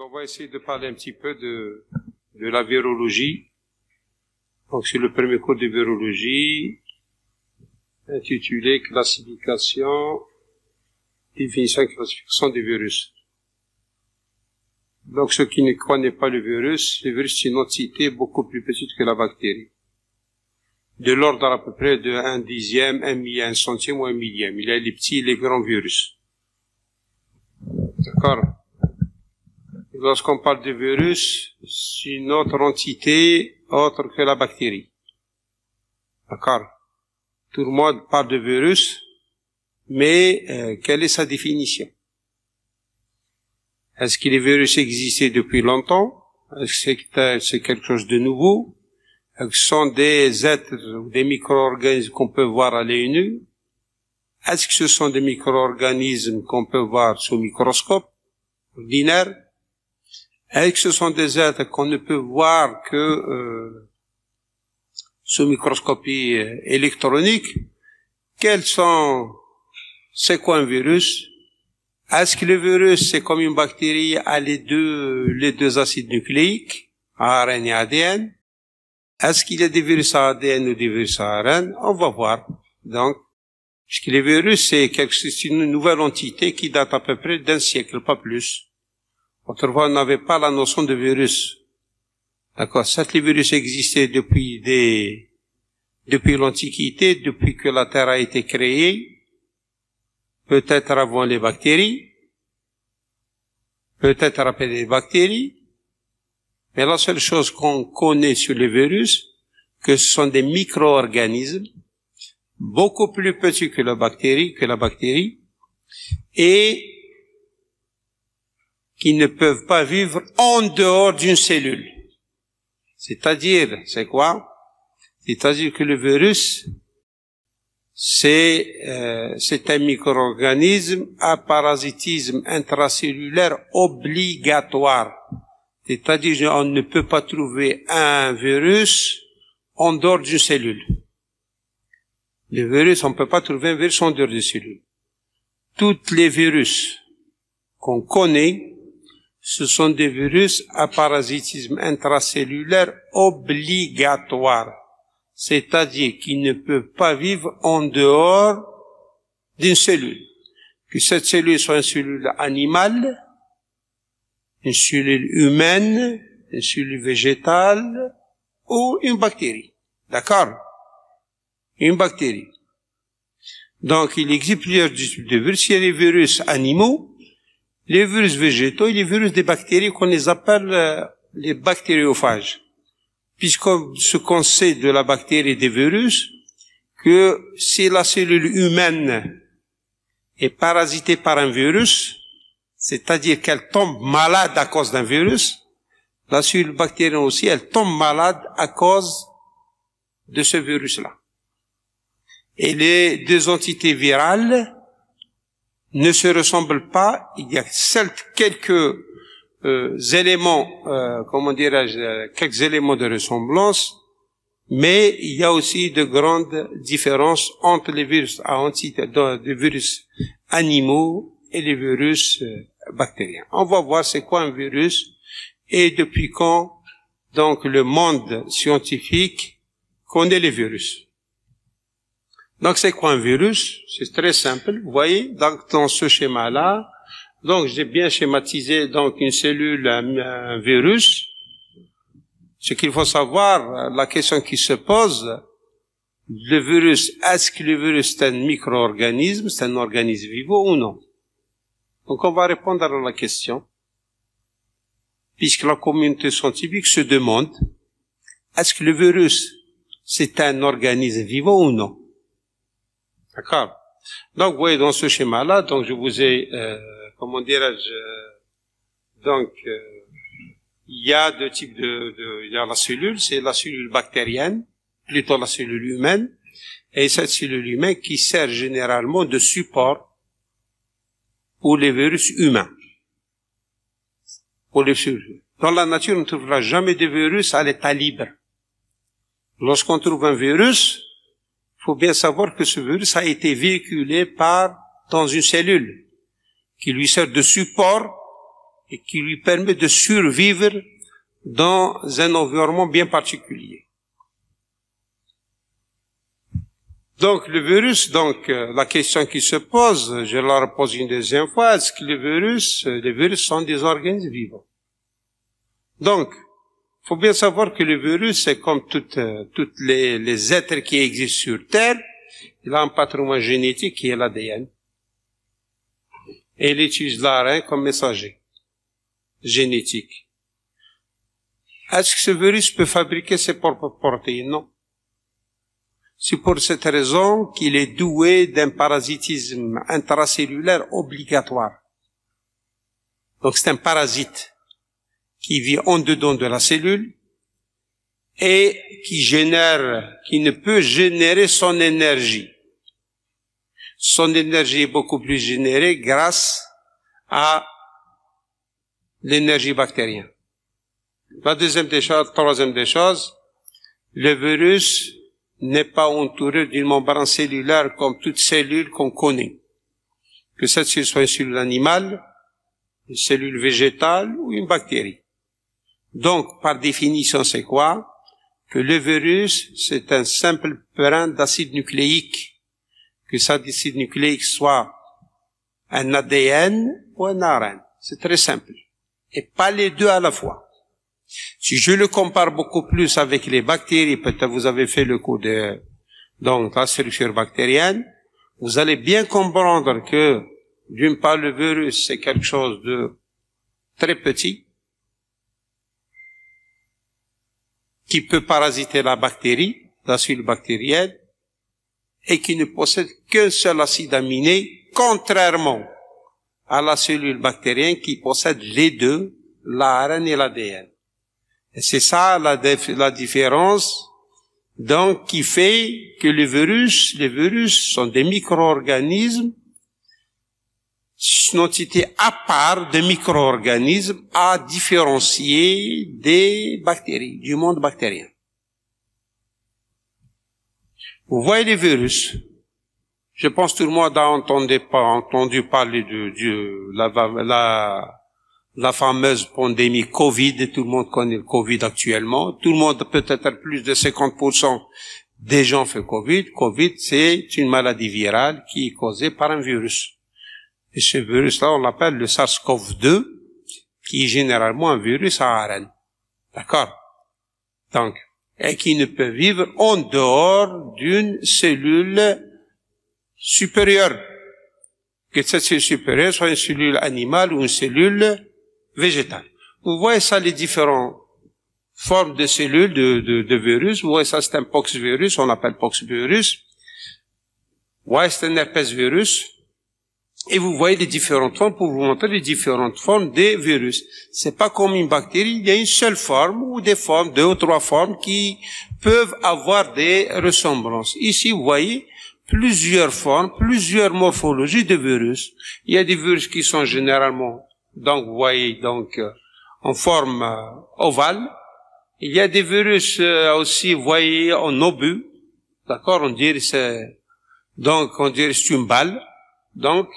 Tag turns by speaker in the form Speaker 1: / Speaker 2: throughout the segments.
Speaker 1: on va essayer de parler un petit peu de la virologie. Donc, c'est le premier cours de virologie, intitulé Classification, définition et classification des virus. Donc, ceux qui ne connaissent pas le virus c'est une entité beaucoup plus petite que la bactérie. De l'ordre à peu près de 1/10, 1 millième, 1 centième ou 1 millième. Il y a les petits et les grands virus. D'accord? Lorsqu'on parle de virus, c'est une autre entité autre que la bactérie. D'accord? Tout le monde parle de virus, mais quelle est sa définition? Est-ce que les virus existaient depuis longtemps? Est-ce que c'est quelque chose de nouveau? Est-ce que ce sont des êtres ou des micro-organismes qu'on peut voir à l'œil nu? Est-ce que ce sont des micro-organismes qu'on peut voir sous microscope ordinaire? Est-ce que ce sont des êtres qu'on ne peut voir que sous microscopie électronique? C'est quoi un virus? Est-ce que le virus, c'est comme une bactérie, a les deux acides nucléiques, ARN et ADN? Est-ce qu'il y a des virus à ADN ou des virus à ARN? On va voir. Donc, puisque les virus, c'est une nouvelle entité qui date à peu près d'un siècle, pas plus. Autrefois, on n'avait pas la notion de virus. D'accord? Certes, les virus existaient depuis l'Antiquité, depuis que la Terre a été créée, peut-être avant les bactéries, peut-être après les bactéries, mais la seule chose qu'on connaît sur les virus, que ce sont des micro-organismes, beaucoup plus petits que la bactérie, et qui ne peuvent pas vivre en dehors d'une cellule. C'est-à-dire, c'est quoi? C'est-à-dire que le virus, c'est un micro-organisme à parasitisme intracellulaire obligatoire. C'est-à-dire on ne peut pas trouver un virus en dehors d'une cellule. Le virus, on ne peut pas trouver un virus en dehors d'une cellule. Tous les virus qu'on connaît, ce sont des virus à parasitisme intracellulaire obligatoire. C'est-à-dire qu'ils ne peuvent pas vivre en dehors d'une cellule. Que cette cellule soit une cellule animale, une cellule humaine, une cellule végétale ou une bactérie. D'accord? Une bactérie. Donc, il existe plusieurs types de virus. Il y a les virus animaux, les virus végétaux et les virus des bactéries qu'on les appelle les bactériophages. Puisque ce qu'on sait de la bactérie et des virus, que si la cellule humaine est parasitée par un virus, c'est-à-dire qu'elle tombe malade à cause d'un virus, la cellule bactérienne aussi, elle tombe malade à cause de ce virus-là. Et les deux entités virales ne se ressemblent pas. Il y a certes quelques éléments, quelques éléments de ressemblance, mais il y a aussi de grandes différences entre les virus les virus animaux et les virus bactériens. On va voir c'est quoi un virus et depuis quand donc le monde scientifique connaît les virus. Donc c'est quoi un virus? C'est très simple, vous voyez, donc dans ce schéma-là, donc j'ai bien schématisé donc une cellule, un virus. Ce qu'il faut savoir, la question qui se pose, le virus, est-ce que le virus est un micro-organisme, c'est un organisme vivant ou non? Donc on va répondre à la question, puisque la communauté scientifique se demande, est-ce que le virus, c'est un organisme vivant ou non? D'accord? Donc vous voyez dans ce schéma-là, donc je vous ai, il y a deux types il y a la cellule, c'est la cellule bactérienne, plutôt la cellule humaine, et cette cellule humaine qui sert généralement de support pour les virus humains. Dans la nature, on ne trouvera jamais de virus à l'état libre. Lorsqu'on trouve un virus, il faut bien savoir que ce virus a été véhiculé dans une cellule, qui lui sert de support et qui lui permet de survivre dans un environnement bien particulier. Donc, le virus, la question qui se pose, je la repose une deuxième fois, est-ce que les virus sont des organismes vivants? Donc, faut bien savoir que le virus, c'est comme toutes les êtres qui existent sur Terre, il a un patrimoine génétique qui est l'ADN. Et il utilise l'ARN comme messager génétique. Est-ce que ce virus peut fabriquer ses propres protéines? Non. C'est pour cette raison qu'il est doué d'un parasitisme intracellulaire obligatoire. Donc c'est un parasite qui vit en dedans de la cellule et qui ne peut générer son énergie. Son énergie est beaucoup plus générée grâce à l'énergie bactérienne. La troisième des choses, le virus n'est pas entouré d'une membrane cellulaire comme toute cellule qu'on connaît. Que cette cellule soit une cellule animale, une cellule végétale ou une bactérie. Donc, par définition, c'est quoi? Que le virus, c'est un simple brin d'acide nucléique. Que cet acide nucléique soit un ADN ou un ARN. C'est très simple. Et pas les deux à la fois. Si je le compare beaucoup plus avec les bactéries, peut-être vous avez fait le cours de la structure bactérienne, vous allez bien comprendre que, d'une part, le virus, c'est quelque chose de très petit, qui peut parasiter la bactérie, la cellule bactérienne, et qui ne possède qu'un seul acide aminé, contrairement à la cellule bactérienne qui possède les deux, l'ARN et l'ADN. Et c'est ça la différence, donc, qui fait que les virus sont des micro-organismes, une entité à part de micro-organismes à différencier des bactéries, du monde bactérien. Vous voyez les virus. Je pense que tout le monde a entendu parler de la fameuse pandémie Covid. Tout le monde connaît le Covid actuellement. Tout le monde, peut-être plus de 50% des gens font Covid. Covid, c'est une maladie virale qui est causée par un virus. Et ce virus-là, on l'appelle le SARS-CoV-2, qui est généralement un virus à ARN. D'accord? Donc, et qui ne peut vivre en dehors d'une cellule supérieure. Que cette cellule supérieure soit une cellule animale ou une cellule végétale. Vous voyez ça, les différentes formes de cellules de virus. Vous voyez ça, c'est un poxvirus, on l'appelle poxvirus. Vous voyez, c'est un herpesvirus. Et vous voyez les différentes formes pour vous montrer les différentes formes des virus. C'est pas comme une bactérie, il y a une seule forme ou des formes, 2 ou 3 formes qui peuvent avoir des ressemblances. Ici, vous voyez plusieurs formes, plusieurs morphologies de virus. Il y a des virus qui sont généralement, donc vous voyez, en forme ovale. Il y a des virus aussi, vous voyez, en obus. D'accord, on dirait c'est une balle. Donc,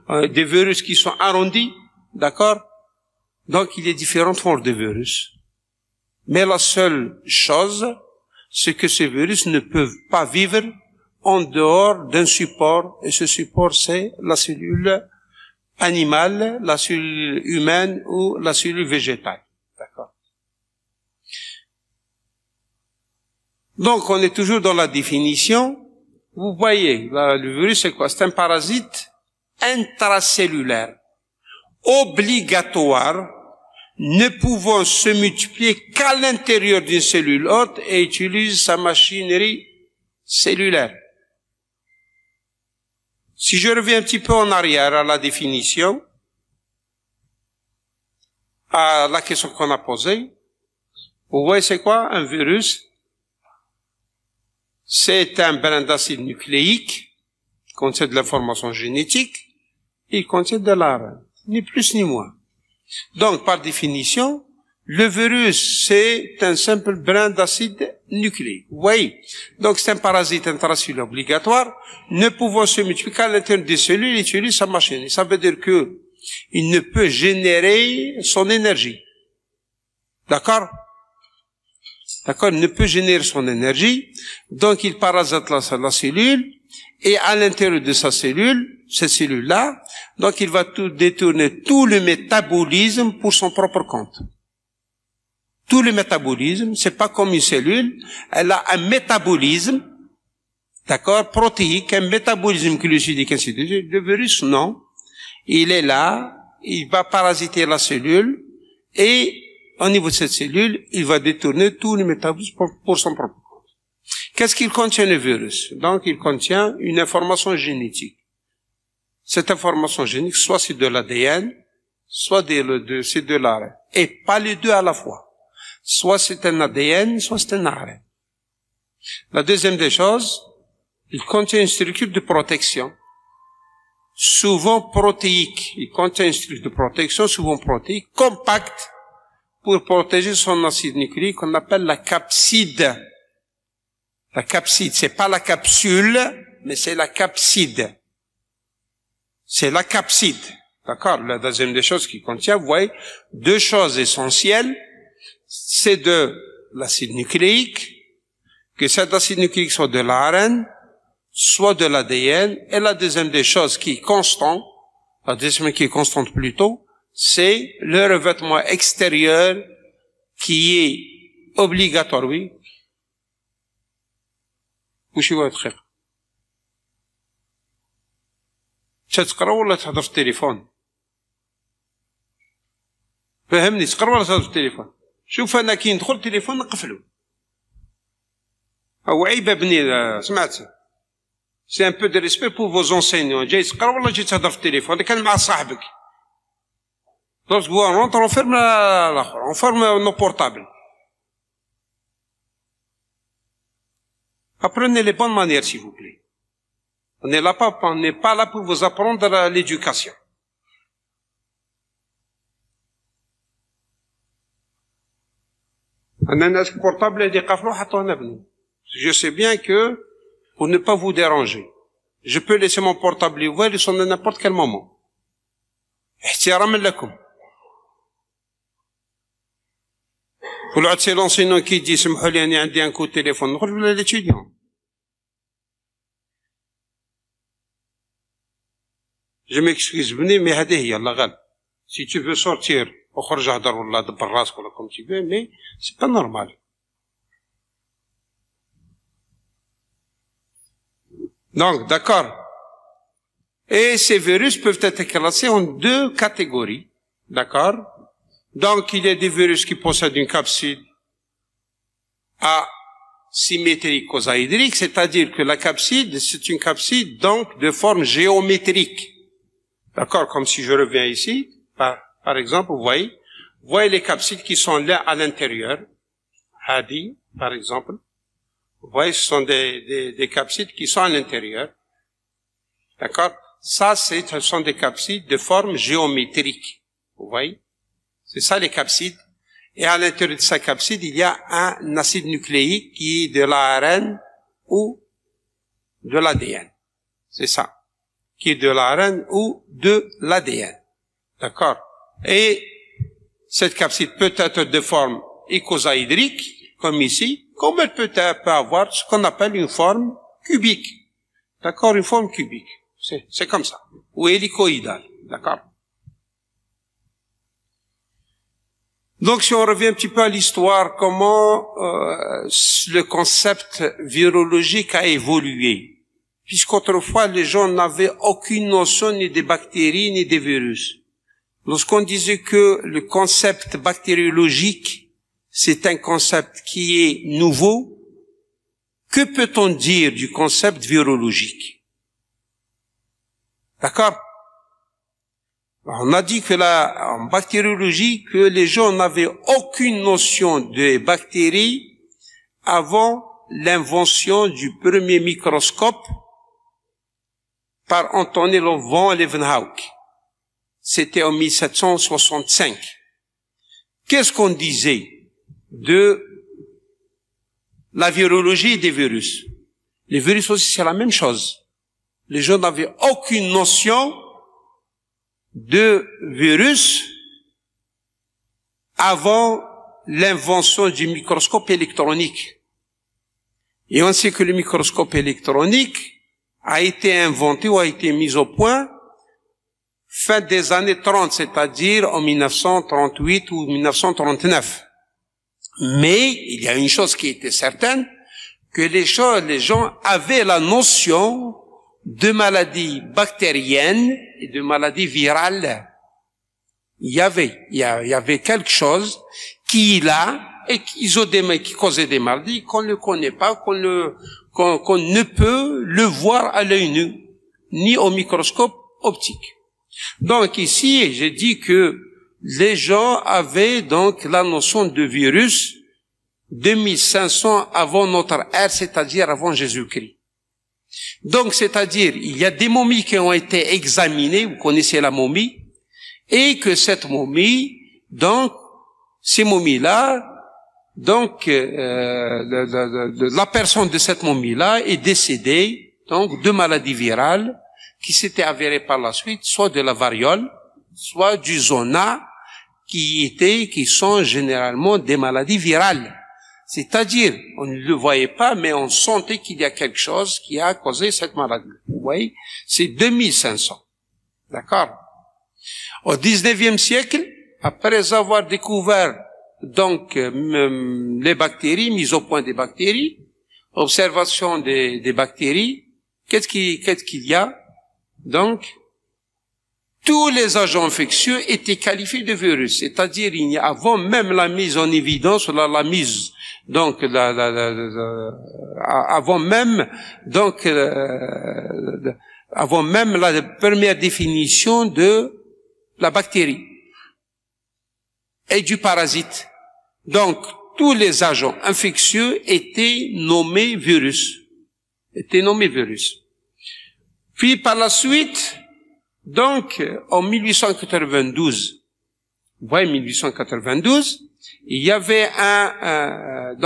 Speaker 1: des virus qui sont arrondis, d'accord? Donc, il y a différentes formes de virus. Mais la seule chose, c'est que ces virus ne peuvent pas vivre en dehors d'un support, et ce support, c'est la cellule animale, la cellule humaine ou la cellule végétale. D'accord? Donc, on est toujours dans la définition. Vous voyez, le virus, c'est quoi? C'est un parasite intracellulaire, obligatoire, ne pouvant se multiplier qu'à l'intérieur d'une cellule hôte et utilise sa machinerie cellulaire. Si je reviens un petit peu en arrière à la définition, à la question qu'on a posée, vous voyez c'est quoi un virus? C'est un brin d'acide nucléique, qui contient de l'information génétique, et il contient de l'ARN, ni plus ni moins. Donc, par définition, le virus, c'est un simple brin d'acide nucléique. Vous voyez? Donc, c'est un parasite intracellulaire obligatoire, ne pouvant se multiplier qu'à l'intérieur des cellules, il utilise sa machine. Ça veut dire que il ne peut générer son énergie. D'accord? D'accord? Il ne peut générer son énergie, donc il parasite la cellule, et à l'intérieur de sa cellule, cette cellule-là, donc il va tout détourner tout le métabolisme pour son propre compte. Tout le métabolisme, c'est pas comme une cellule, elle a un métabolisme, d'accord, protéique, un métabolisme glucidique, ainsi de suite. Le virus, non. Il est là, il va parasiter la cellule, et au niveau de cette cellule, il va détourner tout le métabolisme pour son propre compte. Qu'est-ce qu'il contient, le virus? Donc, il contient une information génétique. Cette information génétique, soit c'est de l'ADN, soit c'est de l'ARN. Et pas les deux à la fois. Soit c'est un ADN, soit c'est un ARN. La deuxième des choses, il contient une structure de protection, souvent protéique. Il contient une structure de protection, souvent protéique, compacte, pour protéger son acide nucléique qu'on appelle la capside. La capside, c'est pas la capsule, mais c'est la capside. C'est la capside. D'accord? La deuxième des choses qu'il contient, vous voyez, deux choses essentielles, c'est de l'acide nucléique, que cet acide nucléique soit de l'ARN, soit de l'ADN, et la deuxième des choses qui est constante, la deuxième qui est constante plutôt, c'est le revêtement extérieur qui est obligatoire, oui. وش يبغى تخير؟ تقرا ولا تهضر في التليفون؟ فهمني، تقرا ولا تهضر في التليفون؟ شوف انا كي ندخل التليفون نقفلو. او عيب بني سمعت. سي ان بو دو ريسبي بور فوز انسينيون، جاي تقرا ولا جاي تهضر في التليفون؟ اللي كان مع صاحبك. Donc, on rentre, on ferme nos portables. Apprenez les bonnes manières, s'il vous plaît. On n'est pas là pour vous apprendre l'éducation. Je sais bien que, pour ne pas vous déranger, je peux laisser mon portable ouvert et sonner à n'importe quel moment. احتراما لكم. كل عاد سي لونسينون كي يجي سمحوا لي اني عندي ان كو تليفون نخرج ولا ليتيديون. جو ميكسكيز بني مي هذه هي الله غالب. سي تو فو سورتير وخرج هضر ولا دبر راسك ولا كوم تي فو مي سي با نورمال. Donc, d'accord. Et ces virus peuvent être classés en deux catégories. D'accord? Donc, il y a des virus qui possèdent une capside asymétrique cosaédrique, c'est-à-dire que la capside, c'est une capside donc de forme géométrique. D'accord? Comme si je reviens ici, par exemple, vous voyez les capsides qui sont là à l'intérieur. Hadi, par exemple. Vous voyez, ce sont des capsides qui sont à l'intérieur. D'accord? Ça, ce sont des capsides de forme géométrique. Vous voyez? C'est ça les capsides. Et à l'intérieur de sa capside, il y a un acide nucléique qui est de l'ARN ou de l'ADN. C'est ça. Qui est de l'ARN ou de l'ADN. D'accord? Et cette capside peut être de forme icosaédrique, comme ici, comme elle peut avoir ce qu'on appelle une forme cubique. D'accord? Une forme cubique. C'est comme ça. Ou hélicoïdale. D'accord? Donc, si on revient un petit peu à l'histoire, comment le concept virologique a évolué. Puisqu'autrefois, les gens n'avaient aucune notion ni des bactéries ni des virus. Lorsqu'on disait que le concept bactériologique, c'est un concept qui est nouveau, que peut-on dire du concept virologique? D'accord? On a dit que en bactériologie, que les gens n'avaient aucune notion des bactéries avant l'invention du premier microscope par Anthony von Leeuwenhoek. C'était en 1765. Qu'est-ce qu'on disait de la virologie des virus? Les virus aussi, c'est la même chose. Les gens n'avaient aucune notion de virus avant l'invention du microscope électronique. Et on sait que le microscope électronique a été inventé ou a été mis au point fin des années 30, c'est-à-dire en 1938 ou 1939. Mais il y a une chose qui était certaine, que les gens avaient la notion de maladies bactériennes et de maladies virales. Il y avait quelque chose qui est là et qui causait des maladies qu'on ne connaît pas, qu'on ne peut le voir à l'œil nu, ni au microscope optique. Donc ici, j'ai dit que les gens avaient donc la notion de virus 2500 avant notre ère, c'est-à-dire avant Jésus-Christ. Donc, c'est-à-dire, il y a des momies qui ont été examinées, vous connaissez la momie, et que cette momie, donc, ces momies-là, donc, la personne de cette momie-là est décédée, donc, de maladies virales, qui s'étaient avérées par la suite, soit de la variole, soit du zona, qui sont généralement des maladies virales. C'est-à-dire, on ne le voyait pas, mais on sentait qu'il y a quelque chose qui a causé cette maladie. Vous voyez, c'est 2500. D'accord? Au 19e siècle, après avoir découvert donc les bactéries, mise au point des bactéries, observation des bactéries, qu'est-ce qu'il y a? Donc, tous les agents infectieux étaient qualifiés de virus, c'est-à-dire avant même la mise en évidence, la mise, donc avant même la première définition de la bactérie et du parasite. Donc, tous les agents infectieux étaient nommés virus. Puis par la suite, donc, en 1892, vous voyez, 1892, il y avait un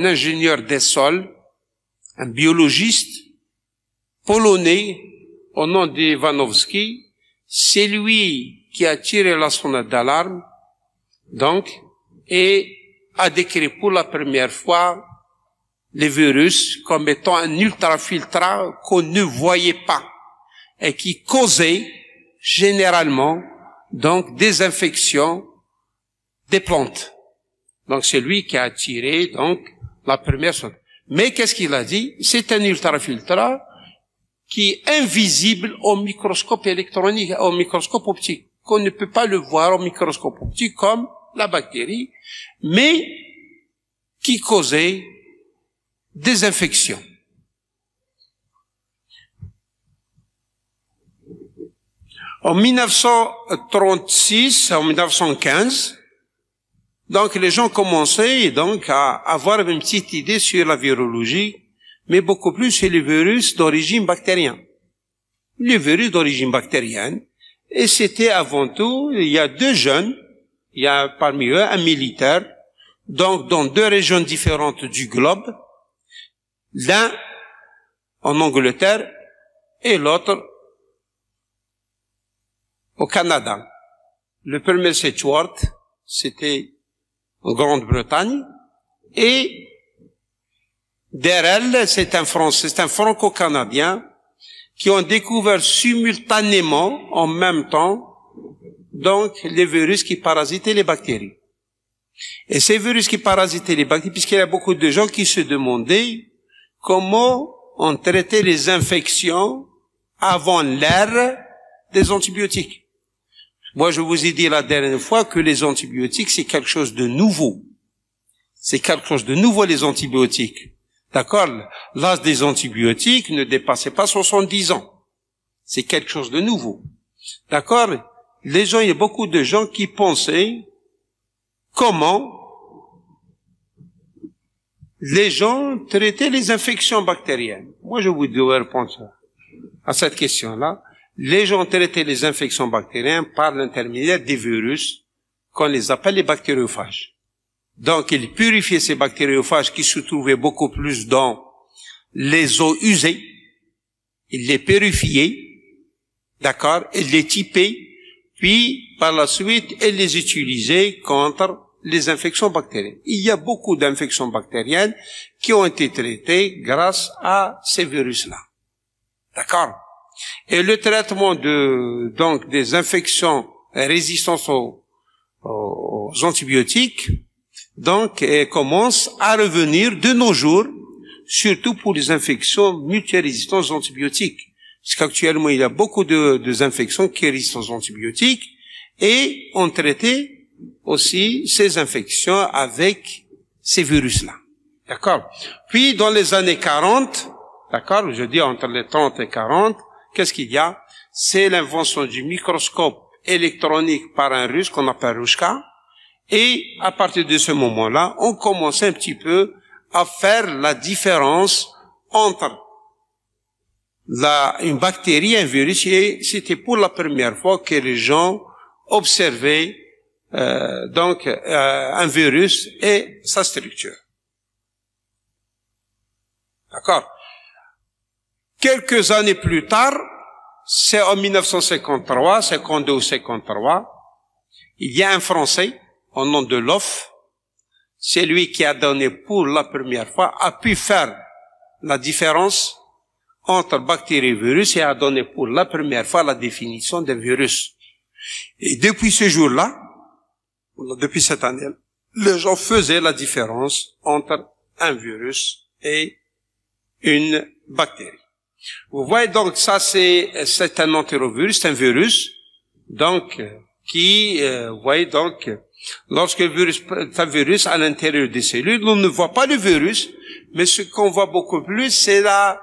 Speaker 1: ingénieur des sols, un biologiste polonais, au nom d'Ivanowski. C'est lui qui a tiré la sonnette d'alarme, donc, et a décrit pour la première fois les virus comme étant un ultrafiltrant qu'on ne voyait pas et qui causait généralement donc des infections des plantes. Donc c'est lui qui a tiré donc la première sonnette. Mais qu'est-ce qu'il a dit? C'est un ultrafiltrant qui est invisible au microscope électronique, au microscope optique, qu'on ne peut pas le voir au microscope optique comme la bactérie, mais qui causait des infections. En 1936, en 1915, donc les gens commençaient donc à avoir une petite idée sur la virologie, mais beaucoup plus sur les virus d'origine bactérienne. Les virus d'origine bactérienne, et c'était avant tout, il y a deux jeunes, il y a parmi eux un militaire, donc dans deux régions différentes du globe, l'un en Angleterre et l'autre au Canada. Le premier c'est Stuart, c'était en Grande-Bretagne, et Derrell, c'est un Français, c'est un Franco-Canadien, qui ont découvert simultanément, en même temps, donc les virus qui parasitaient les bactéries. Et ces virus qui parasitaient les bactéries, puisqu'il y a beaucoup de gens qui se demandaient comment on traitait les infections avant l'ère des antibiotiques. Moi, je vous ai dit la dernière fois que les antibiotiques, c'est quelque chose de nouveau. C'est quelque chose de nouveau, les antibiotiques. D'accord? L'âge des antibiotiques ne dépassait pas 70 ans. C'est quelque chose de nouveau. D'accord? Les gens, il y a beaucoup de gens qui pensaient comment les gens traitaient les infections bactériennes. Moi, je vous dois répondre à cette question-là. Les gens traitaient les infections bactériennes par l'intermédiaire des virus, qu'on les appelle les bactériophages. Donc, ils purifiaient ces bactériophages qui se trouvaient beaucoup plus dans les eaux usées. Ils les purifiaient, d'accord, ils les typaient puis par la suite, elle les utilisait contre les infections bactériennes. Il y a beaucoup d'infections bactériennes qui ont été traitées grâce à ces virus-là. D'accord? Et le traitement donc, des infections résistantes aux antibiotiques, donc, commence à revenir de nos jours, surtout pour les infections multirésistantes aux antibiotiques. Parce qu'actuellement, il y a beaucoup de infections qui résistent aux antibiotiques, et on traitait aussi ces infections avec ces virus-là. D'accord? Puis, dans les années 40, d'accord, je dis entre les 30 et 40, qu'est-ce qu'il y a? C'est l'invention du microscope électronique par un Russe qu'on appelle Rushka. Et à partir de ce moment-là, on commençait un petit peu à faire la différence entre une bactérie et un virus. Et c'était pour la première fois que les gens observaient un virus et sa structure. D'accord? Quelques années plus tard, c'est en 1953, 52 ou 53, il y a un Français, au nom de Loff, c'est lui qui a donné pour la première fois, a pu faire la différence entre bactéries et virus et a donné pour la première fois la définition d'un virus. Et depuis ce jour-là, depuis cette année, les gens faisaient la différence entre un virus et une bactérie. Vous voyez donc ça c'est un entérovirus, c'est un virus donc qui vous voyez donc lorsque le virus est un virus à l'intérieur des cellules, on ne voit pas le virus, mais ce qu'on voit beaucoup plus c'est la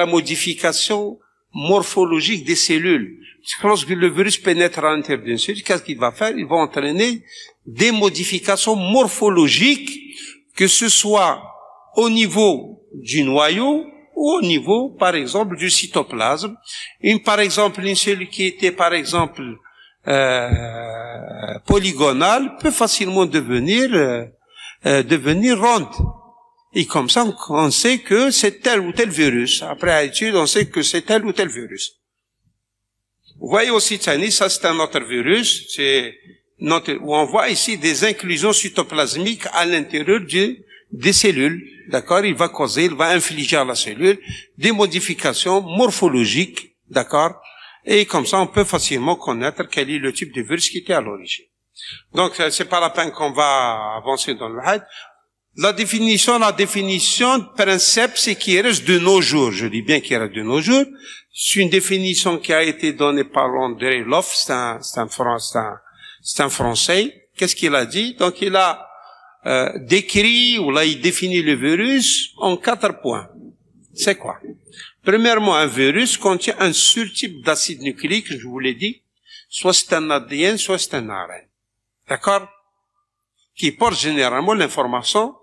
Speaker 1: modification morphologique des cellules. Lorsque le virus pénètre à l'intérieur d'une cellule, qu'est-ce qu'il va faire? Il va entraîner des modifications morphologiques, que ce soit au niveau du noyau ou au niveau, par exemple, du cytoplasme. Par exemple, une cellule qui était, par exemple, polygonale peut facilement devenir ronde. Et comme ça, on sait que c'est tel ou tel virus. Après l'étude, on sait que c'est tel ou tel virus. Vous voyez aussi, ça c'est un autre virus, où on voit ici des inclusions cytoplasmiques à l'intérieur des cellules. D'accord? Il va infliger à la cellule des modifications morphologiques. D'accord? Et comme ça, on peut facilement connaître quel est le type de virus qui était à l'origine. Donc, c'est pas la peine qu'on va avancer dans le hadith. La définition de principe, c'est qui reste de nos jours. Je dis bien qu'il reste de nos jours. C'est une définition qui a été donnée par André Loff, c'est un Français. Qu'est-ce qu'il a dit? Donc, il a décrit, ou là, il définit le virus en 4 points. C'est quoi? Premièrement, un virus contient un seul type d'acide nucléique, je vous l'ai dit. Soit c'est un ADN, soit c'est un ARN. D'accord? Qui porte généralement l'information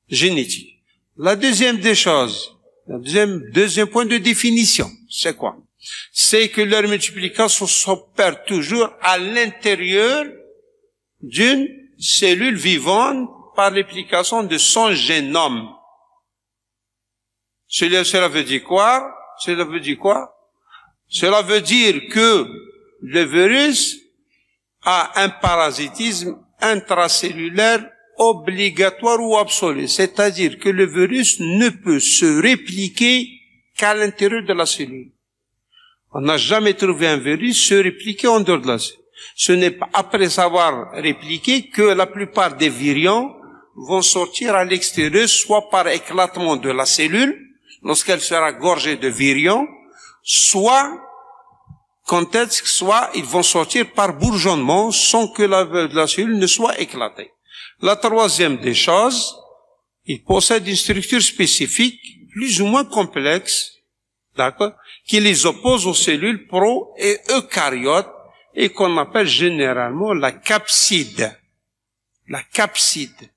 Speaker 1: génétique. La deuxième des choses, deuxième point de définition, c'est quoi? C'est que leur multiplication s'opère toujours à l'intérieur d'une cellule vivante par l'application de son génome. Cela veut dire quoi? Cela veut dire quoi? Cela veut dire que le virus a un parasitisme intracellulaire obligatoire ou absolu. C'est-à-dire que le virus ne peut se répliquer qu'à l'intérieur de la cellule. On n'a jamais trouvé un virus se répliquer en dehors de la cellule. Ce n'est pas après avoir répliqué que la plupart des virions vont sortir à l'extérieur, soit par éclatement de la cellule, lorsqu'elle sera gorgée de virions, soit ils vont sortir par bourgeonnement sans que la cellule ne soit éclatée. La troisième des choses, il possède une structure spécifique, plus ou moins complexe, d'accord, qui les oppose aux cellules pro- et eucaryotes, et qu'on appelle généralement la capside. La capside.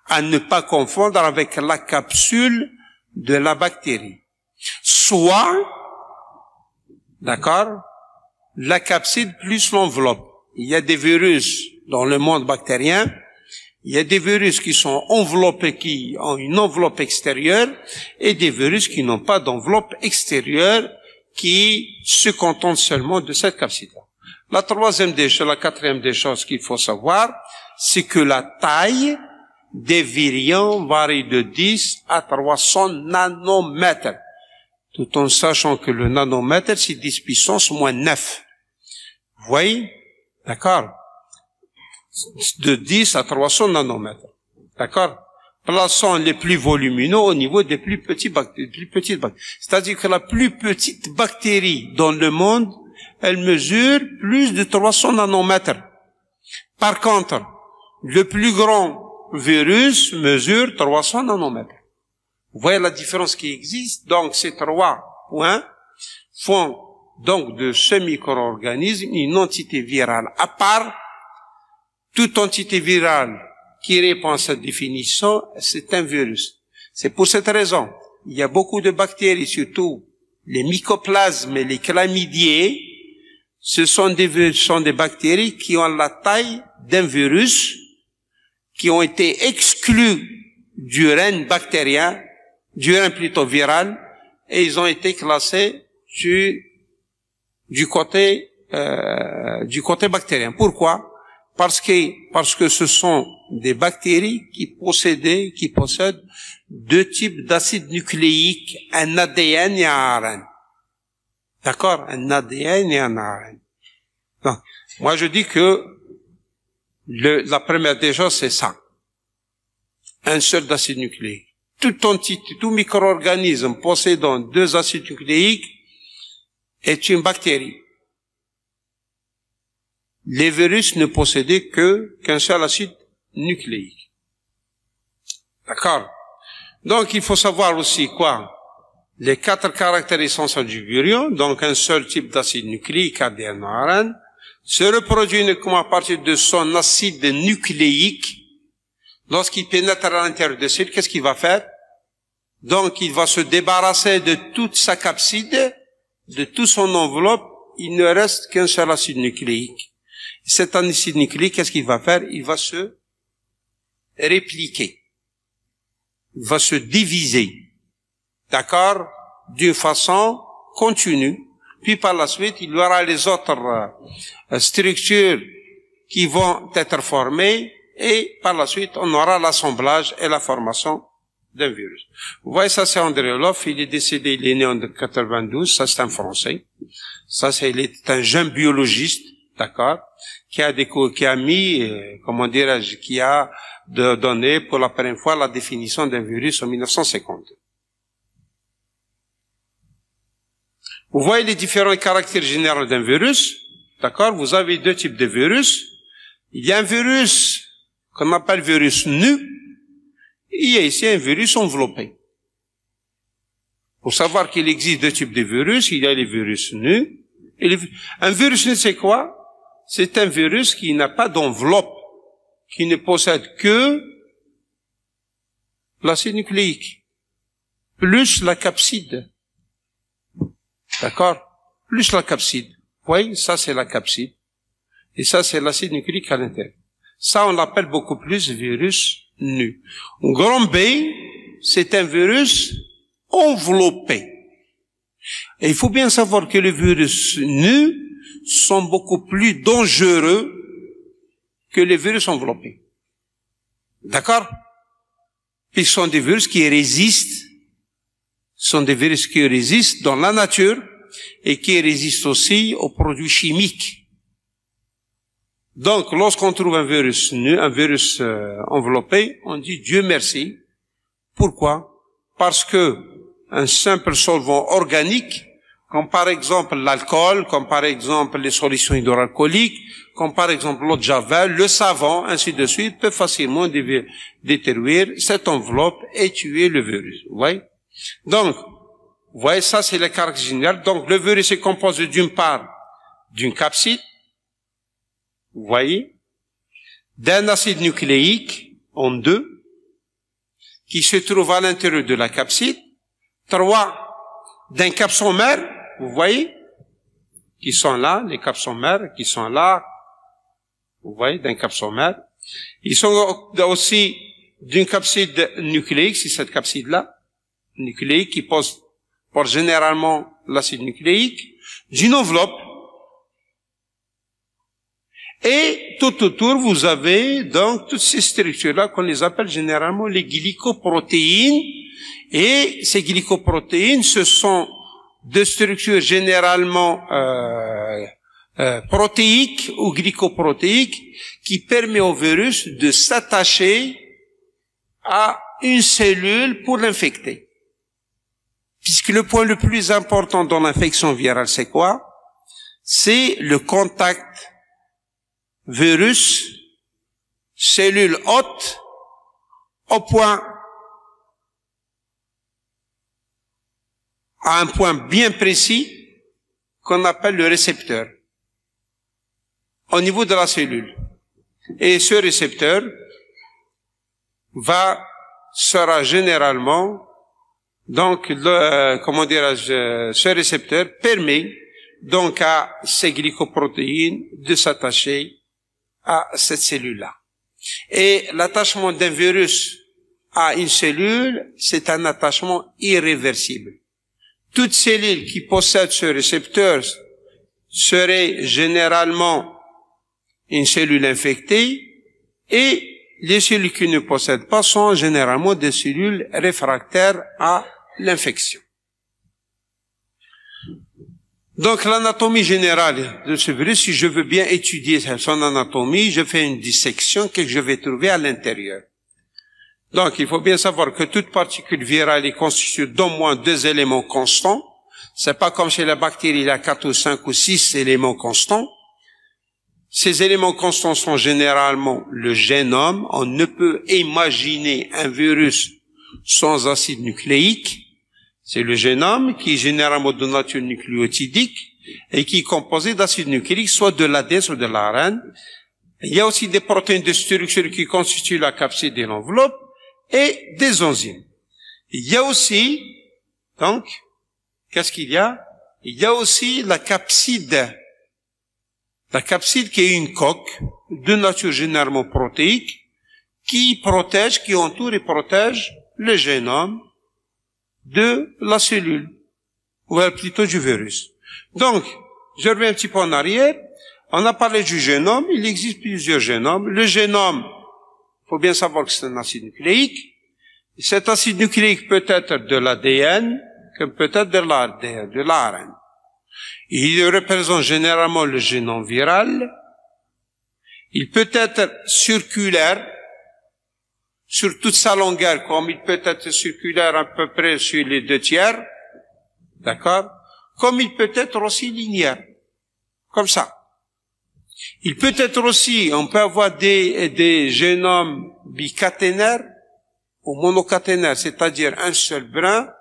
Speaker 1: À ne pas confondre avec la capsule de la bactérie. Soit, d'accord, la capside plus l'enveloppe. Il y a des virus dans le monde bactérien, il y a des virus qui sont enveloppés, qui ont une enveloppe extérieure, et des virus qui n'ont pas d'enveloppe extérieure, qui se contentent seulement de cette capside-là. La quatrième des choses qu'il faut savoir, c'est que la taille des virions varie de 10 à 300 nanomètres. Tout en sachant que le nanomètre, c'est 10 puissance moins 9. Vous voyez? D'accord? De 10 à 300 nanomètres. D'accord? Plaçons les plus volumineux au niveau des plus petites bactéries. C'est-à-dire que la plus petite bactérie dans le monde, elle mesure plus de 300 nanomètres. Par contre, le plus grand virus mesure 300 nanomètres. Vous voyez la différence qui existe? Donc, ces 3 points font donc de ce micro-organisme une entité virale. À part, toute entité virale qui répond à cette définition, c'est un virus. C'est pour cette raison, il y a beaucoup de bactéries, surtout les mycoplasmes et les chlamydiés, ce sont des bactéries qui ont la taille d'un virus, qui ont été exclus du règne bactérien, du règne plutôt viral, et ils ont été classés du côté bactérien. Pourquoi? Parce que ce sont des bactéries qui possèdent 2 types d'acides nucléiques, un ADN et un ARN. D'accord? Un ADN et un ARN. Donc, moi je dis que la première des choses, c'est ça. Un seul acide nucléique. Toute entité, tout micro-organisme possédant 2 acides nucléiques est une bactérie. Les virus ne possédaient qu'un seul acide nucléique. D'accord? Donc, il faut savoir aussi quoi? Les 4 caractères essentiels du virion, donc un seul type d'acide nucléique, ADN, ARN, se reproduit uniquement à partir de son acide nucléique. Lorsqu'il pénètre à l'intérieur de cellules, qu'est-ce qu'il va faire? Donc, il va se débarrasser de toute sa capside, de toute son enveloppe, il ne reste qu'un seul acide nucléique. Cet acide nucléique, qu'est-ce qu'il va faire? Il va se répliquer. Il va se diviser. D'accord? D'une façon continue. Puis par la suite, il y aura les autres structures qui vont être formées et par la suite, on aura l'assemblage et la formation d'un virus. Vous voyez, ça c'est André Olof, il est décédé, il est né en 92, ça c'est un Français. Ça c'est, il est un jeune biologiste, d'accord, qui a donné pour la première fois la définition d'un virus en 1950. Vous voyez les différents caractères généraux d'un virus, d'accord, vous avez 2 types de virus. Il y a un virus qu'on appelle virus nu, et il y a ici un virus enveloppé. Pour savoir qu'il existe 2 types de virus, il y a les virus nus. Un virus nu, c'est quoi? C'est un virus qui n'a pas d'enveloppe, qui ne possède que l'acide nucléique, plus la capside. D'accord? Plus la capside. Vous voyez, ça c'est la capside. Et ça c'est l'acide nucléique à l'intérieur. Ça on l'appelle beaucoup plus virus nu. Grand B, c'est un virus enveloppé. Et il faut bien savoir que les virus nus sont beaucoup plus dangereux que les virus enveloppés. D'accord? Ils sont des virus qui résistent, dans la nature et qui résistent aussi aux produits chimiques. Donc, lorsqu'on trouve un virus nu, un virus enveloppé, on dit Dieu merci. Pourquoi? Parce que un simple solvant organique, comme par exemple l'alcool, comme par exemple les solutions hydroalcooliques, comme par exemple l'eau de javel, le savon, ainsi de suite, peut facilement détruire cette enveloppe et tuer le virus. Vous voyez? Donc, vous voyez, ça c'est le caractère général. Donc, le virus est composé d'une part d'une capside, vous voyez, d'un acide nucléique en 2, qui se trouve à l'intérieur de la capside, 3 d'un capsomère, vous voyez, qui sont là, les capsomères qui sont là, vous voyez, d'un capsomère. Ils sont aussi d'une capside nucléique, c'est cette capside-là, nucléique, qui porte généralement l'acide nucléique, d'une enveloppe. Et tout autour, vous avez donc toutes ces structures-là qu'on les appelle généralement les glycoprotéines. Et ces glycoprotéines, ce sont des structures généralement protéiques ou glycoprotéiques qui permettent au virus de s'attacher à une cellule pour l'infecter. Puisque le point le plus important dans l'infection virale, c'est quoi? C'est le contact virus, cellule hôte, à un point bien précis qu'on appelle le récepteur, au niveau de la cellule. Et ce récepteur sera généralement, donc, ce récepteur permet donc à ces glycoprotéines de s'attacher à cette cellule-là. Et l'attachement d'un virus à une cellule, c'est un attachement irréversible. Toute cellule qui possède ce récepteur serait généralement une cellule infectée, et les cellules qui ne possèdent pas sont généralement des cellules réfractaires à l'infection. Donc l'anatomie générale de ce virus, si je veux bien étudier son anatomie, je fais une dissection que je vais trouver à l'intérieur. Donc il faut bien savoir que toute particule virale est constituée d'au moins 2 éléments constants. C'est pas comme chez la bactérie, il y a 4 ou 5 ou 6 éléments constants. Ces éléments constants sont généralement le génome. On ne peut imaginer un virus sans acide nucléique. C'est le génome qui est généralement de nature nucléotidique et qui est composé d'acides nucléiques, soit de l'ADN, soit de l'ARN. Il y a aussi des protéines de structure qui constituent la capside et l'enveloppe et des enzymes. Il y a aussi, donc, qu'est-ce qu'il y a? Il y a aussi la capside. La capside qui est une coque de nature généralement protéique qui entoure et protège le génome de la cellule, ou plutôt du virus. Donc, je reviens un petit peu en arrière. On a parlé du génome. Il existe plusieurs génomes. Le génome, il faut bien savoir que c'est un acide nucléique. Cet acide nucléique peut être de l'ADN, comme peut être de l'ARN. Il représente généralement le génome viral. Il peut être circulaire sur toute sa longueur, comme il peut être circulaire à peu près sur les 2/3, d'accord? Comme il peut être aussi linéaire, comme ça. Il peut être aussi, on peut avoir des génomes bicaténaires ou monocaténaires, c'est-à-dire un seul brin.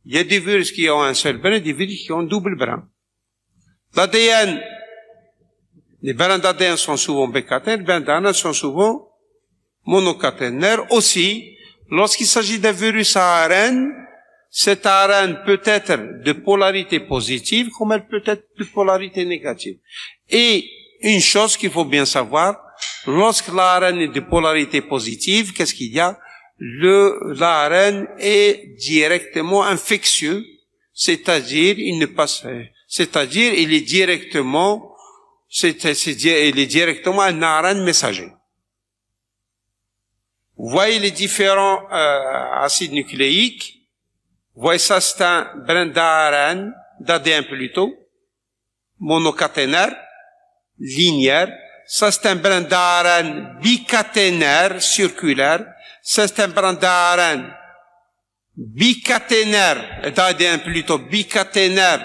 Speaker 1: Il y a des virus qui ont un seul brin, des virus qui ont un double brin. L'ADN, les brins d'ADN sont souvent bicaténaires, les brins d'ARN sont souvent monocaténaire. Aussi, lorsqu'il s'agit d'un virus à ARN, cet ARN peut être de polarité positive comme elle peut être de polarité négative. Et une chose qu'il faut bien savoir, lorsque l'ARN est de polarité positive, qu'est-ce qu'il y a? L'ARN est directement infectieux, c'est-à-dire il est directement un ARN messager. Vous voyez les différents acides nucléiques. Vous voyez ça, c'est un brin d'ARN, d'ADN plutôt, monocaténaire, linéaire. Ça, c'est un brin d'ARN bicaténaire, circulaire. Ça, c'est un brin d'ARN bicaténaire, d'ADN plutôt bicaténaire,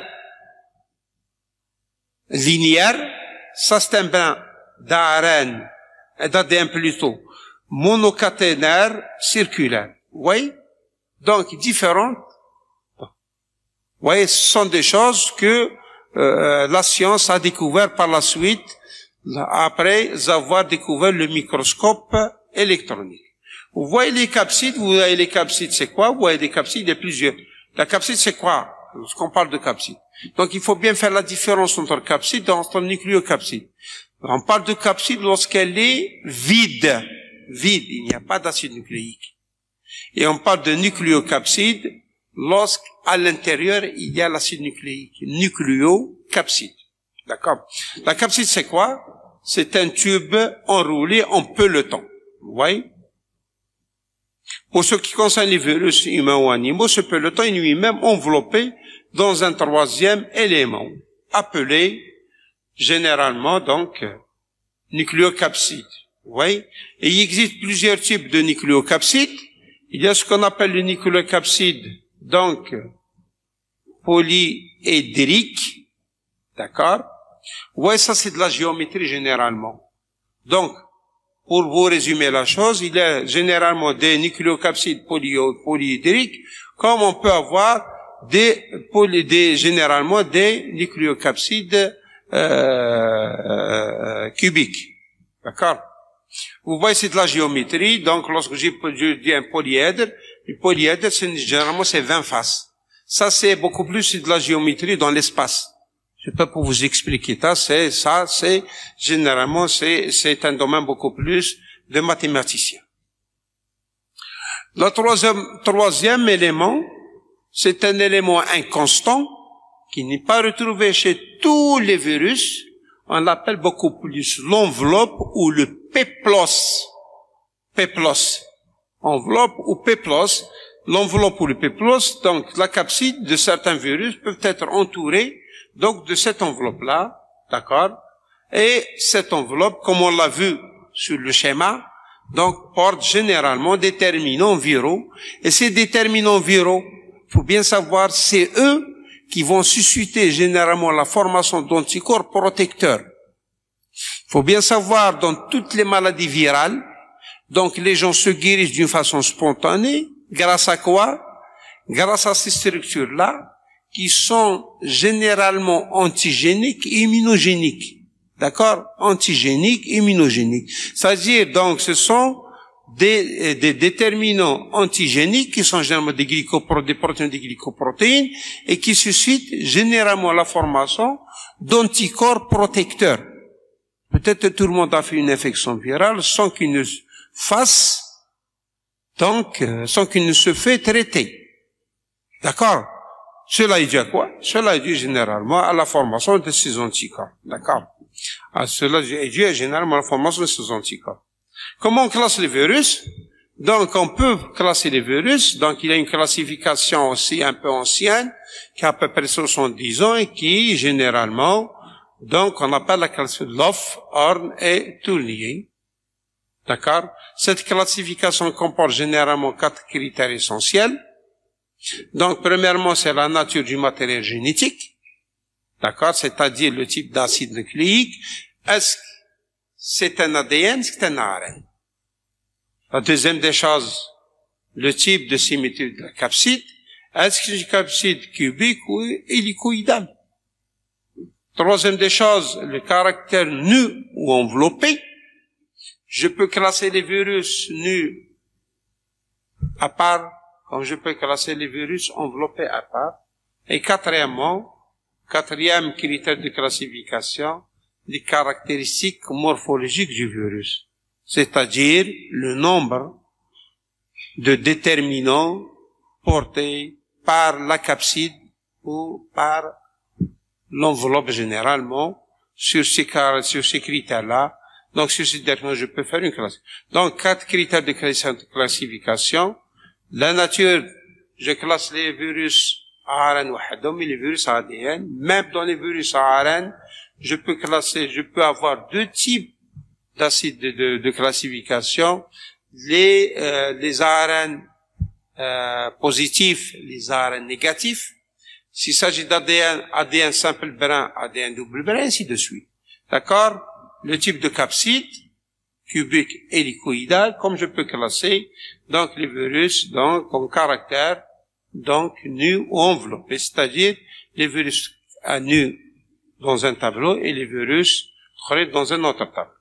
Speaker 1: linéaire. Ça, c'est un brin d'ARN, d'ADN plutôt monocaténaire, circulaire. Vous voyez? Donc, différentes. Vous voyez, ce sont des choses que la science a découvert par la suite, après avoir découvert le microscope électronique. Vous voyez les capsides, c'est quoi? Vous voyez les capsides, il y a plusieurs. La capside, c'est quoi? Lorsqu'on parle de capside. Donc, il faut bien faire la différence entre capside et entre nucléocapside. On parle de capside lorsqu'elle est vide, il n'y a pas d'acide nucléique. Et on parle de nucléocapside à l'intérieur, il y a l'acide nucléique, nucléocapside. D'accord? La capside, c'est quoi? C'est un tube enroulé en peloton. Vous voyez? Pour ce qui concerne les virus humains ou animaux, ce peloton est lui-même enveloppé dans un troisième élément, appelé généralement donc nucléocapside. Vous voyez? Et il existe plusieurs types de nucléocapsides. Il y a ce qu'on appelle le nucléocapside, donc polyédrique, d'accord? Vous voyez, ça c'est de la géométrie généralement. Donc, pour vous résumer la chose, il y a généralement des nucléocapsides polyédriques, comme on peut avoir généralement des nucléocapsides cubiques. D'accord? Vous voyez, c'est de la géométrie. Donc, lorsque je dis un polyèdre, le polyèdre, généralement, c'est 20 faces. Ça, c'est beaucoup plus de la géométrie dans l'espace. Je peux pas vous expliquer ça. C'est généralement, c'est un domaine beaucoup plus de mathématiciens. Le troisième élément, c'est un élément inconstant qui n'est pas retrouvé chez tous les virus. On l'appelle beaucoup plus l'enveloppe ou le péplos. Péplos. Enveloppe ou péplos. L'enveloppe ou le péplos, donc la capside de certains virus peuvent être entourés donc de cette enveloppe-là, d'accord? Et cette enveloppe, comme on l'a vu sur le schéma, donc porte généralement des terminaux viraux. Et ces déterminants viraux, faut bien savoir, c'est eux qui vont susciter généralement la formation d'anticorps protecteurs. Faut bien savoir, dans toutes les maladies virales, donc les gens se guérissent d'une façon spontanée, grâce à quoi? Grâce à ces structures-là, qui sont généralement antigéniques et immunogéniques. D'accord? Antigéniques, immunogéniques. C'est-à-dire, donc, ce sont des déterminants antigéniques qui sont généralement des protéines des glycoprotéines et qui suscitent généralement la formation d'anticorps protecteurs. Peut-être tout le monde a fait une infection virale sans qu'il ne fasse, donc, sans qu'il ne se fait traiter. D'accord? Cela est dû à quoi? Cela est dû généralement à la formation de ces anticorps. D'accord? Cela est dû généralement à la formation de ces anticorps. Comment on classe les virus? Donc, on peut classer les virus. Donc, il y a une classification aussi un peu ancienne, qui a à peu près 70 ans et qui, généralement, donc, on appelle la classification Loff, Horn et Tournier. D'accord? Cette classification comporte généralement 4 critères essentiels. Donc, premièrement, c'est la nature du matériel génétique. D'accord? C'est-à-dire le type d'acide nucléique. Est-ce que c'est un ADN, est-ce que c'est un ARN? La deuxième des choses, le type de symétrie de la capside. Est-ce que c'est une capside cubique ou hélicoïdale? Troisième des choses, le caractère nu ou enveloppé. Je peux classer les virus nus à part, comme je peux classer les virus enveloppés à part. Et quatrièmement, quatrième critère de classification, les caractéristiques morphologiques du virus, c'est-à-dire le nombre de déterminants portés par la capside ou par l'enveloppe généralement sur ces critères-là. Donc, sur ces derniers, je peux faire une classe. Donc, 4 critères de classification. La nature, je classe les virus ARN ou les virus ADN. Même dans les virus ARN, je peux avoir 2 types d'acides de classification. Les ARN positifs, les ARN négatifs. S'il s'agit d'ADN, ADN simple brin, ADN double brin, ainsi de suite. D'accord? Le type de capside, cubique hélicoïdal, comme je peux classer, donc les virus, donc, comme caractère, donc, nu ou enveloppé, c'est-à-dire les virus à nu dans un tableau et les virus dans un autre tableau.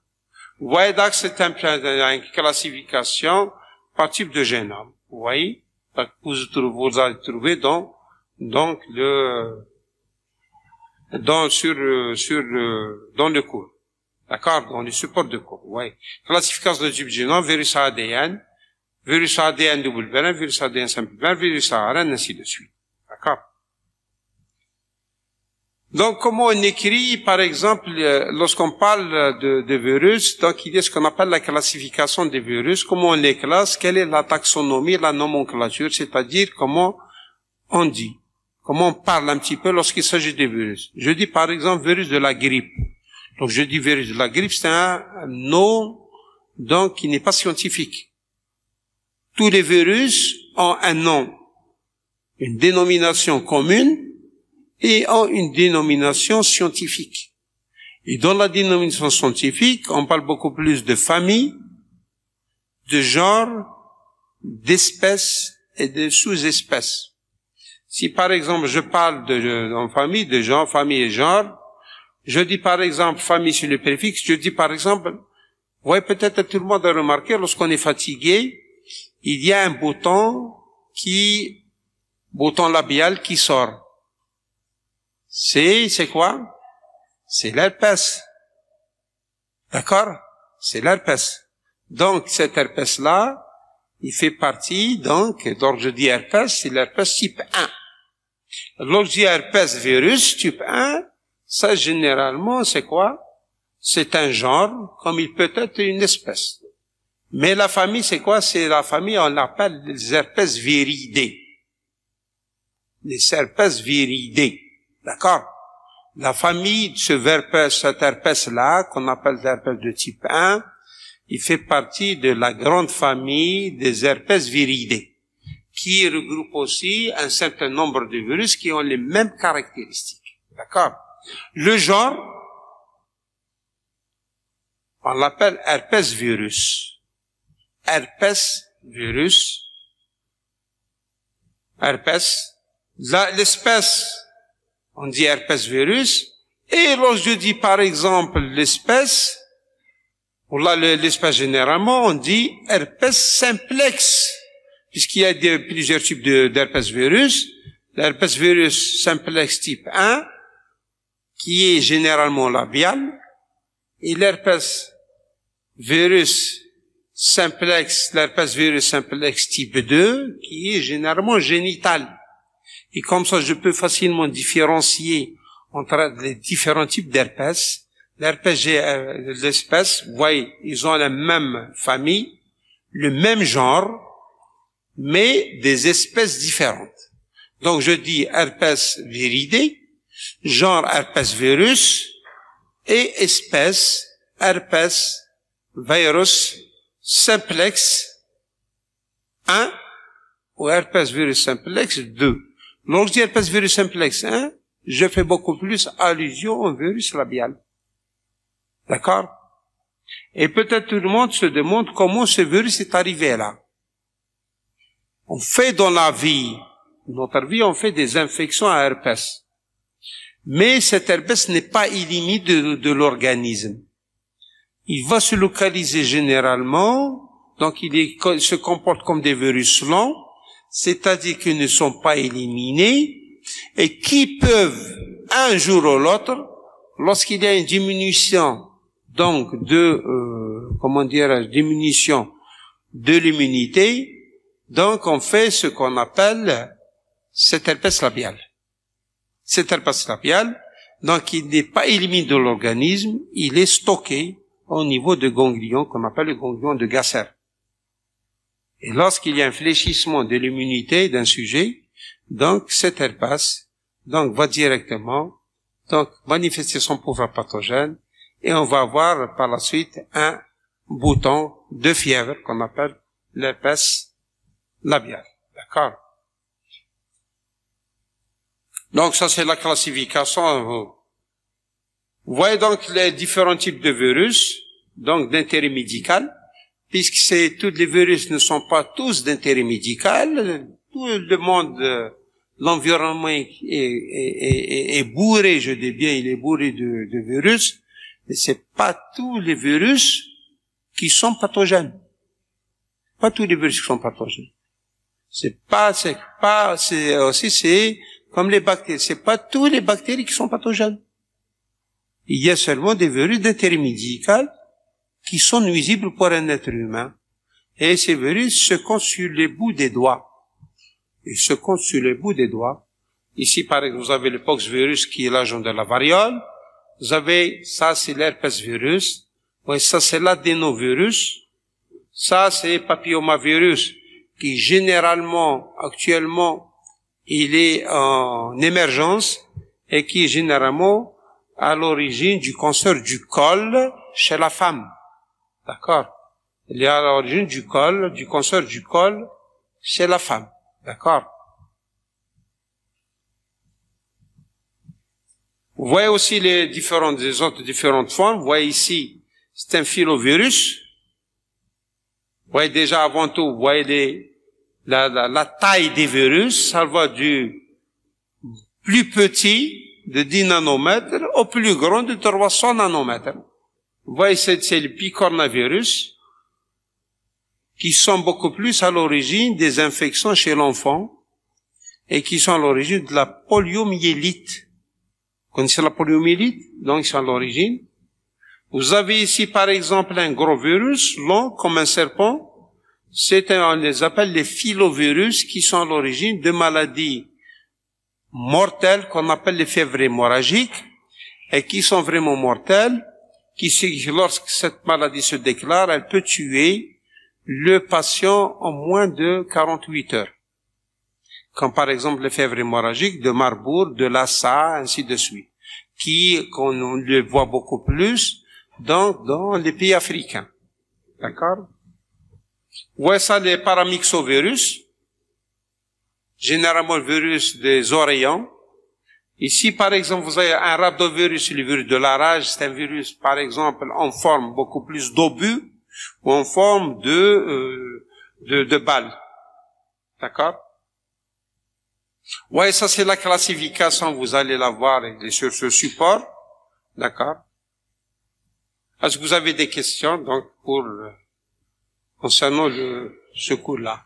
Speaker 1: Vous voyez donc, c'est une classification par type de génome. Vous voyez? Vous allez trouver dans le cours. D'accord? Dans le support de cours. Oui. Classification de type génome, virus ADN double brin, virus ADN simple brin, virus ARN, ainsi de suite. D'accord? Donc, comment on écrit, par exemple, lorsqu'on parle de virus, donc il y a ce qu'on appelle la classification des virus, comment on les classe, quelle est la taxonomie, la nomenclature, c'est-à-dire comment on dit, comment on parle un petit peu lorsqu'il s'agit des virus. Je dis par exemple virus de la grippe. Donc je dis virus de la grippe, c'est un nom donc qui n'est pas scientifique. Tous les virus ont un nom, une dénomination commune et ont une dénomination scientifique. Et dans la dénomination scientifique, on parle beaucoup plus de famille, de genre, d'espèces et de sous-espèces. Si par exemple je parle en famille, de genre, famille et genre, je dis par exemple famille sur le préfixe, je dis par exemple, vous voyez peut-être tout le monde a remarqué, lorsqu'on est fatigué, il y a un bouton labial qui sort. C'est quoi? C'est l'herpès. D'accord? C'est l'herpès. Donc, cet herpès-là, il fait partie, donc je dis herpès, c'est l'herpès type 1. Lorsque je dis herpès virus type 1, ça, généralement, c'est quoi? C'est un genre, comme il peut être une espèce. Mais la famille, c'est quoi? C'est la famille, on l'appelle les herpès viridés. Les herpès viridés. D'accord? La famille de cet herpès-là, qu'on appelle l'herpès de type 1, il fait partie de la grande famille des herpès viridés, qui regroupe aussi un certain nombre de virus qui ont les mêmes caractéristiques. D'accord? Le genre, on l'appelle herpès virus. Herpès virus. Herpès. L'espèce, on dit herpès virus, et lorsque je dis par exemple l'espèce, ou là l'espèce généralement, on dit herpès simplex, puisqu'il y a plusieurs types d'herpès virus. L'herpès virus simplex type 1, qui est généralement labial, et l'herpès virus simplex type 2, qui est généralement génital. Et comme ça, je peux facilement différencier entre les différents types d'herpès. L'herpès, l'espèce, vous voyez, ils ont la même famille, le même genre, mais des espèces différentes. Donc, je dis herpès viridé, genre herpès virus, et espèce herpès virus simplex 1 ou herpès virus simplex 2. Donc, je dis herpès virus simplex 1, je fais beaucoup plus allusion au virus labial. D'accord? Et peut-être tout le monde se demande comment ce virus est arrivé là. On fait dans la vie, notre vie, on fait des infections à herpès. Mais cet herpès n'est pas éliminé de l'organisme. Il va se localiser généralement, donc il se comporte comme des virus lents, c'est-à-dire qu'ils ne sont pas éliminés, et qui peuvent, un jour ou l'autre, lorsqu'il y a une diminution, donc diminution de l'immunité, donc on fait ce qu'on appelle cet herpès labial. Cet herpès labial, donc il n'est pas éliminé de l'organisme, il est stocké au niveau de ganglions qu'on appelle les ganglions de Gasser. Et lorsqu'il y a un fléchissement de l'immunité d'un sujet, donc cet herpès va directement manifester son pouvoir pathogène et on va avoir par la suite un bouton de fièvre qu'on appelle l'herpès labial. D'accord? Donc ça c'est la classification. Vous voyez donc les différents types de virus, donc d'intérêt médical, puisque tous les virus ne sont pas tous d'intérêt médical, tout le monde, l'environnement est bourré, je dis bien, il est bourré de virus, mais c'est pas tous les virus qui sont pathogènes. Pas tous les virus qui sont pathogènes. C'est comme les bactéries, c'est pas tous les bactéries qui sont pathogènes. Il y a seulement des virus d'intérêt médical qui sont nuisibles pour un être humain. Et ces virus se comptent sur les bouts des doigts. Ils se comptent sur les bouts des doigts. Ici, par exemple, vous avez le poxvirus qui est l'agent de la variole. Vous avez, ça c'est l'herpesvirus. Oui, ça c'est l'adénovirus. Ça c'est papillomavirus qui généralement, actuellement, il est en émergence et qui est généralement à l'origine du cancer du col chez la femme. D'accord? Il est à l'origine du cancer du col chez la femme. D'accord? Vous voyez aussi les autres différentes formes. Vous voyez ici, c'est un filovirus. Vous voyez déjà avant tout, vous voyez la taille des virus. Ça va du plus petit, de 10 nanomètres, au plus grand de 300 nanomètres. Vous voyez, c'est le picornavirus, qui sont beaucoup plus à l'origine des infections chez l'enfant, et qui sont à l'origine de la poliomyélite. Vous connaissez la poliomyélite? Donc, ils sont à l'origine. Vous avez ici, par exemple, un gros virus, long comme un serpent. On les appelle les filovirus, qui sont à l'origine de maladies mortelles, qu'on appelle les fièvres hémorragiques, et qui sont vraiment mortelles, lorsque cette maladie se déclare, elle peut tuer le patient en moins de 48 heures. Comme par exemple les fièvres hémorragiques de Marburg, de Lassa, ainsi de suite, qu'on le voit beaucoup plus dans les pays africains. D'accord? Ouais, ça, les paramyxovirus, généralement le virus des oreillons. Ici, par exemple, vous avez un rhabdovirus, le virus de la rage, c'est un virus, par exemple, en forme beaucoup plus d'obus ou en forme de balle. D'accord? Ouais, ça c'est la classification, vous allez la voir sur ce support. D'accord? Est-ce que vous avez des questions, donc, concernant ce cours-là?